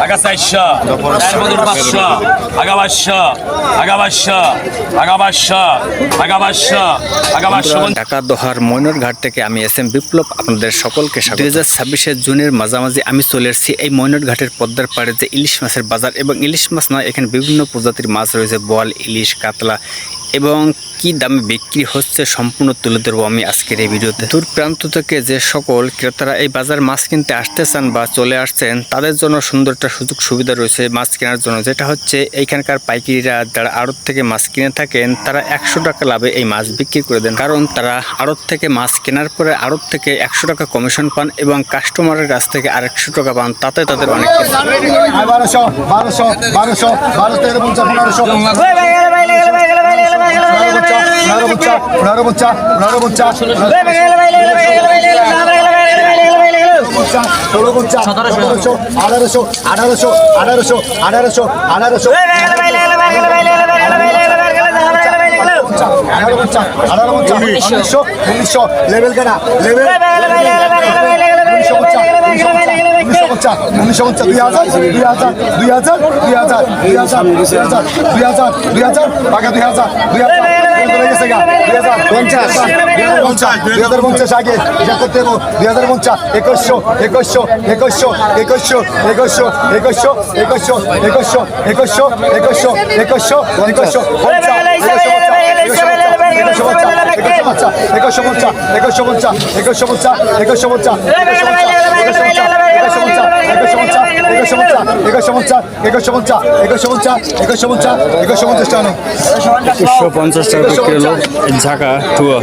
আগা 400 চার বদর 500 আগা 500 ঢাকা দোহার ময়নরঘাট থেকে আমি এস.এম. বিপ্লব আপনাদের সকলকে স্বাগত। 2026 জুনের মাঝামাঝি আমি চলে এসেছি এই ময়নরঘাটের পদ্মার পাড়ে যে ইলিশ মাছের বাজার, এবং ইলিশ মাছ নয়, এখানে বিভিন্ন প্রজাতির মাছ রয়েছে, বোয়াল, ইলিশ, কাতলা, এবং কি দামে বিক্রি হচ্ছে সম্পূর্ণ তুলে ধরবো আমি আজকের এই ভিডিওতে। দূর প্রান্ত থেকে যে সকল ক্রেতারা এই বাজার মাছ কিনতে আসতে চান বা চলে আসছেন, তাদের জন্য সুন্দর একটা সুযোগ সুবিধা রয়েছে মাছ কেনার জন্য, যেটা হচ্ছে এইখানকার পাইকারিরা যারা আড়ত থেকে মাছ কিনে থাকেন তারা 100 টাকা লাভে এই মাছ বিক্রি করে দেন, কারণ তারা আড়ত থেকে মাছ কেনার পরে আড়ত থেকে 100 টাকা কমিশন পান এবং কাস্টমারের কাছ থেকে আর 100 টাকা পান, তাতে তাদের অনেক লেভেল কেনা লেভেল 1950 আগে করতে 150 টাকা বিক্রি হলো ঝাঁকা টুয়া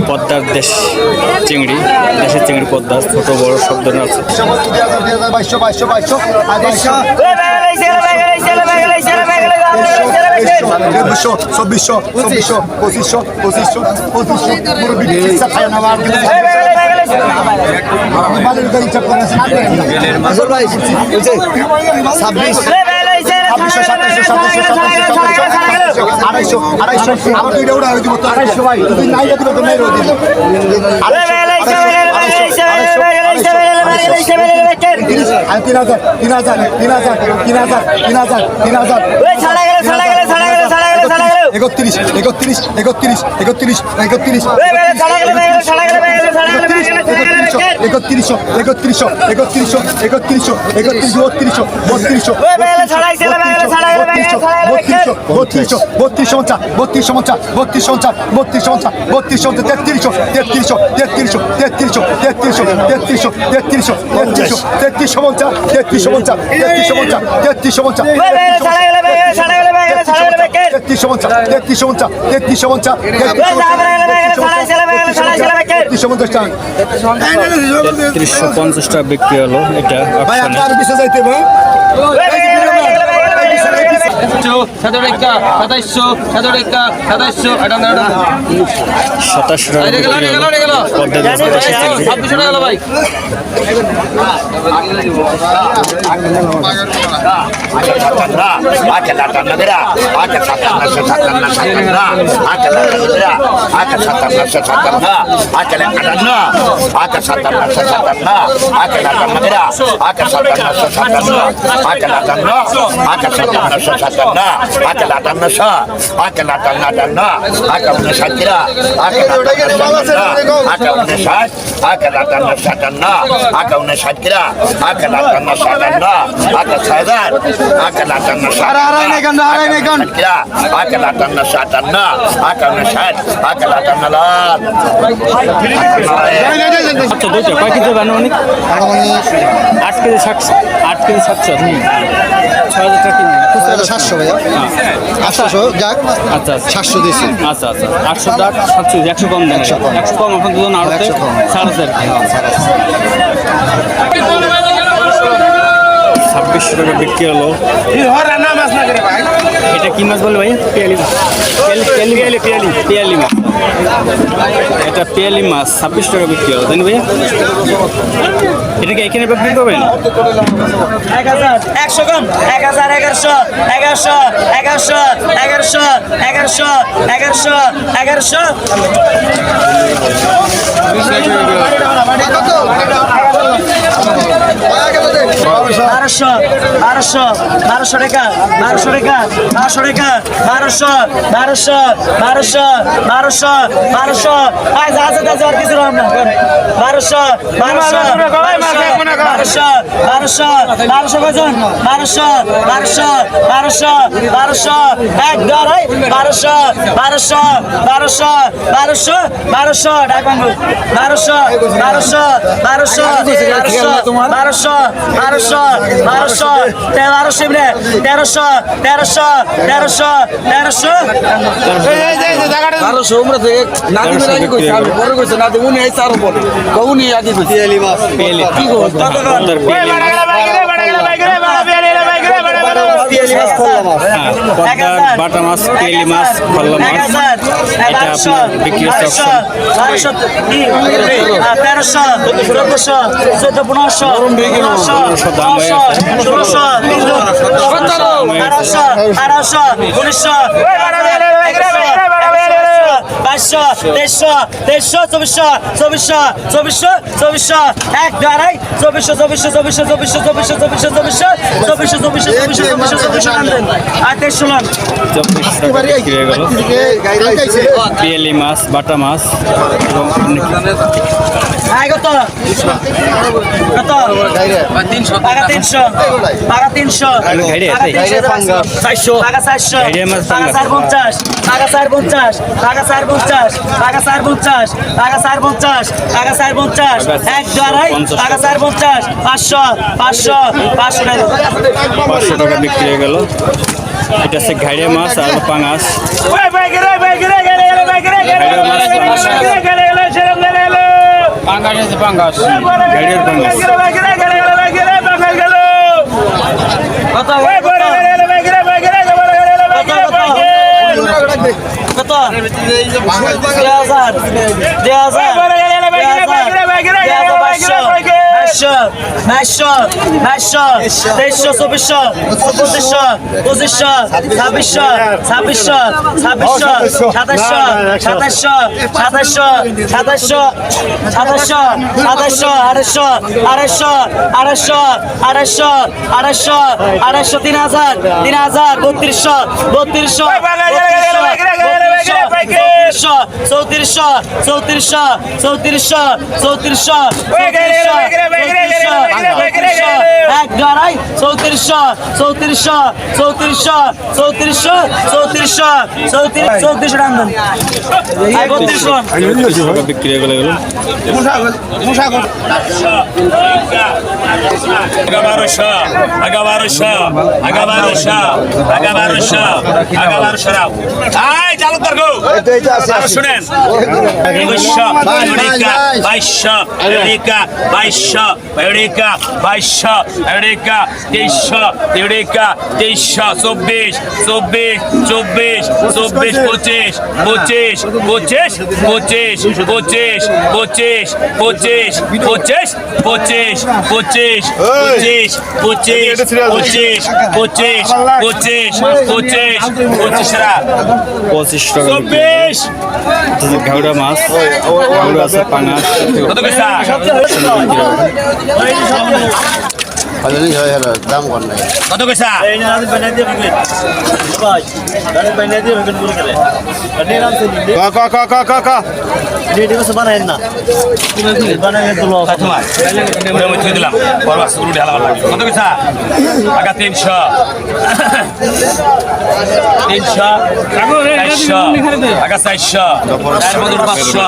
পদ্মার দেশের চিংড়ি পদ্মা, ছোট বড় সব ধরনের আছে। 350 টাকা বিক্রি হলো এটা। কয় কেজি আনুমানিক? 8 কেজি 700 6,000 টাকা 700 ভাইয়া 800 যাক। আচ্ছা 700 দিয়েছি। আচ্ছা 800 টাকা 700 100 কম দেন, 100 কম আপনার দুজন আড়তে 4,000 2600 টাকা বিক্রি হলো। এটা কি মাছ বলে ভাই? পিয়ালি মাছ। এটা পিয়ালি মাছ 26 টাকা বিক্রি হলো, তাই না ভাইয়া? এটা কি এখানে বিক্রি করবেন? 100 কম 1000 1100 1100 1200 টাকা 1200 টাকা 1200 টাকা 1200 আজ আছে তাজ আর কিছু নাম না 1200 কজন 1200 এক ধরাই 1200 ডাকবাঙ্গু 1200 পদ্মার বাটা মাছ, পেলি মাছ, খল্লা মাছ, এটা আপনার বিক্রি হচ্ছে অপশন। 2400 এক ধরাই 2400 বিক্রি হয়ে গেল। পেলি মাছ, বাটা মাছ এবং অনেক কত টাকা 300 টাকা 300 ঘাইরে আছে? 400 টাকা 400 ঘাইরে মাছ টাকা পাঙ্গাস। 450 টাকা 450 টাকা 450 টাকা 450 টাকা 450 টাকা 450 এক ধরাই টাকা 450 500 টাকা 500 টাকা বিক্রি হয়ে গেল। এটা হচ্ছে ঘাইরে মাছ আর পাঙাশ। ঘাইরের পাঙাশ। কত কত 3400 বিক্রি হয়ে গেল। 1200 শুনেন 25 টাকা ঘাউড়া মাছ, ঘাউড়া আছে, পাঙাশ। দাম কর নাই কত পয়সা দিলাম কত পয়সা টাকা 300 টাকা 400 500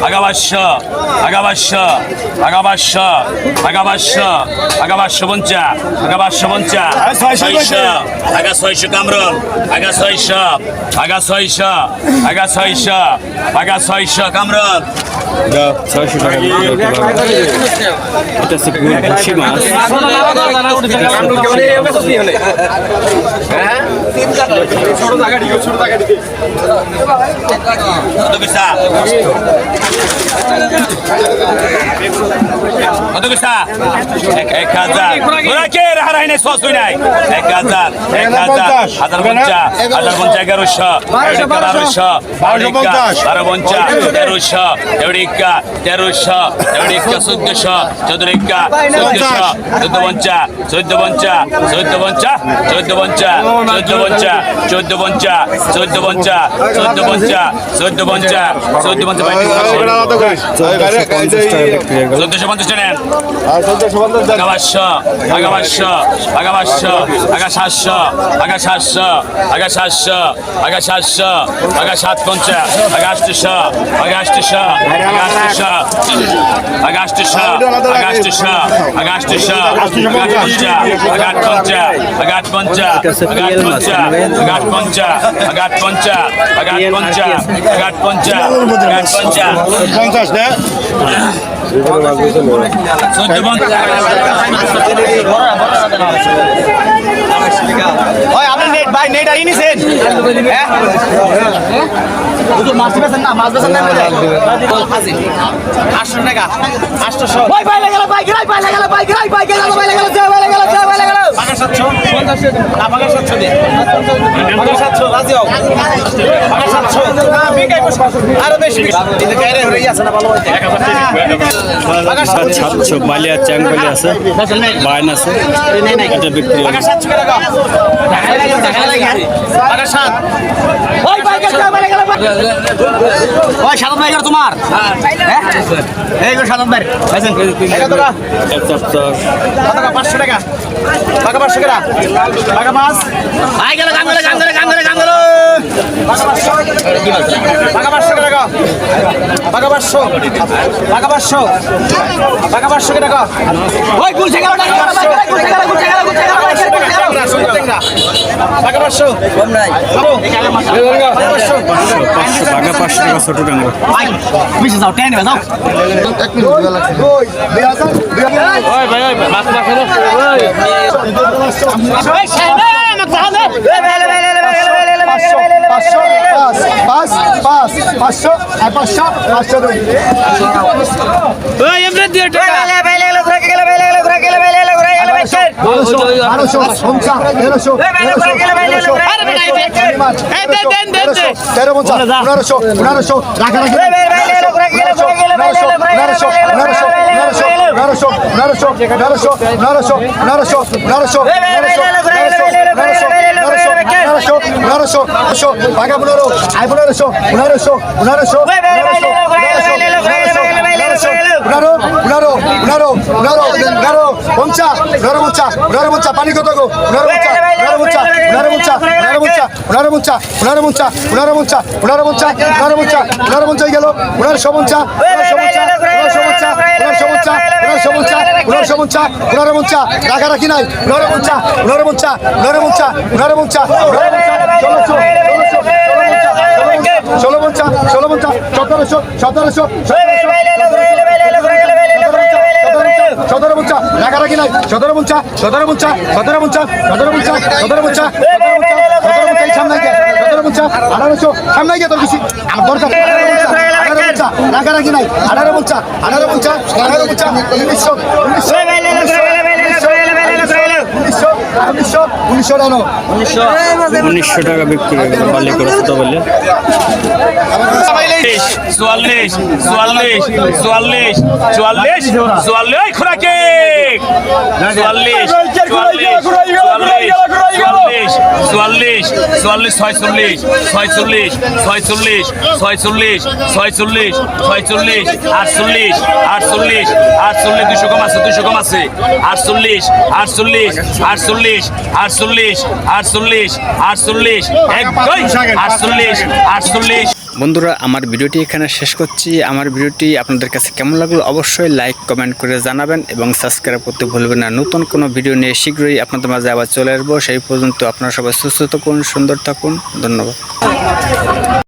আগা 500 আগা 500 আগা 500 আগা 500 আগা 550 আগা 550 600 আগা 600 কামরুল আগা 600 আগা 600 আগা 600 আগা 600 কামরুল 600 টাকা বিক্রি হতে পারবে। এটা হচ্ছে ভুসি মাছ। কত পয়সা কত পয়সা 1000 ওরা কে হারাই নাই সস নাই 1000 1150 1150 1200 1250 1250 1300 তেউরিকা 1300 তেউরিকা 1400 14 1450 1450 1450 1450 1450 1450 ওই আপনি নেট ভাই নেট আই নিছেন হ্যাঁ মাছ বেচেন না মাছ বেচেন না 800 টাকা 800 ভাই ভাই লাগা ভাই গিরাই ভাই লাগা ভাই গিরাই ভাই গেল ভাই লাগা যা ভাই লাগা যা ভাই লাগা 750 না 700 দে 700 রাজি হও 700 না বিকাই আরো বেশি এটা কাইরে হয়ে আছে না ভালো হইছে 700 বালিয়া চ্যাংকলি আছে বাইন আছে এটা বিক্রি হয় 700 টাকা দেখা লাগে 7 ওই ভাই গেল ভাই লাগা ওই সাদত ভাই তোমার হ্যাঁ এই গো সাদত ভাই ভাইছেন কত টাকা 500 টাকা টাকা 500 টাকা টাকা মাছ ভাই গেল গাম গেল টাকা 500 টাকা টাকা 500 টাকা 500 টাকা ওই গুল থেকে টাকা টাকা 500 কম নাই 500 টাকা 500 টাকা ছোট ডাঙ্গা মিশে যাও টেনে যাও 1 মিনিট লাগছে ওই 2000 ওই ভাই ওই মাছ মাছ হলো ওই ছেলে না তাহলে ওই এমরে দিয়ে টাকা পানি কত গো রাখারাখি নাই 1900 টাকা বিক্রি হয়ে গেল বালি করে ছোট বলে 44 খোরাকে 48 বন্ধুরা আমার ভিডিওটি এখানে শেষ করছি। আমার ভিডিওটি আপনাদের কাছে কেমন লাগলো অবশ্যই লাইক কমেন্ট করে জানাবেন এবং সাবস্ক্রাইব করতে ভুলবেন না। নতুন কোনো ভিডিও নিয়ে শীঘ্রই আপনাদের মাঝে আবার চলে আসবো। সেই পর্যন্ত আপনারা সবাই সুস্থ থাকুন, সুন্দর থাকুন। ধন্যবাদ।